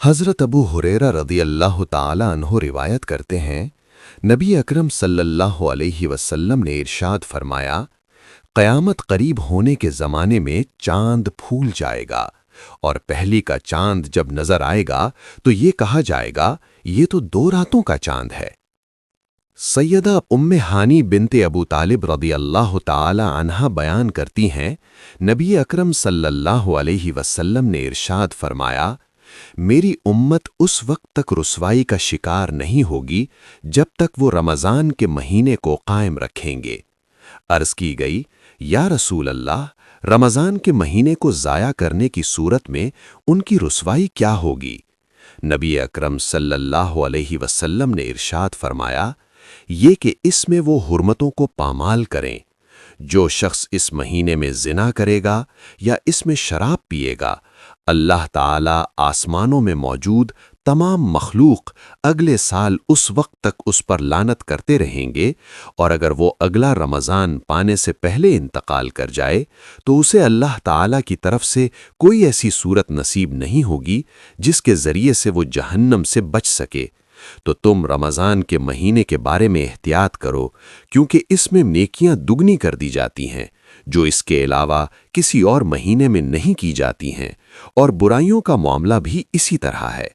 حضرت ابو ہریرہ رضی اللہ تعالی عنہ روایت کرتے ہیں، نبی اکرم صلی اللہ علیہ وسلم نے ارشاد فرمایا، قیامت قریب ہونے کے زمانے میں چاند پھول جائے گا، اور پہلی کا چاند جب نظر آئے گا تو یہ کہا جائے گا یہ تو 2 راتوں کا چاند ہے۔ سیدہ ام ہانی بنت ابو طالب رضی اللہ تعالی عنہا بیان کرتی ہیں، نبی اکرم صلی اللہ علیہ وسلم نے ارشاد فرمایا، میری امت اس وقت تک رسوائی کا شکار نہیں ہوگی جب تک وہ رمضان کے مہینے کو قائم رکھیں گے۔ عرض کی گئی، یا رسول اللہ، رمضان کے مہینے کو ضائع کرنے کی صورت میں ان کی رسوائی کیا ہوگی؟ نبی اکرم صلی اللہ علیہ وسلم نے ارشاد فرمایا، یہ کہ اس میں وہ حرمتوں کو پامال کریں۔ جو شخص اس مہینے میں زنا کرے گا یا اس میں شراب پیے گا، اللہ تعالی آسمانوں میں موجود تمام مخلوق اگلے سال اس وقت تک اس پر لعنت کرتے رہیں گے، اور اگر وہ اگلا رمضان پانے سے پہلے انتقال کر جائے تو اسے اللہ تعالی کی طرف سے کوئی ایسی صورت نصیب نہیں ہوگی جس کے ذریعے سے وہ جہنم سے بچ سکے۔ تو تم رمضان کے مہینے کے بارے میں احتیاط کرو، کیونکہ اس میں نیکیاں دگنی کر دی جاتی ہیں جو اس کے علاوہ کسی اور مہینے میں نہیں کی جاتی ہیں، اور برائیوں کا معاملہ بھی اسی طرح ہے۔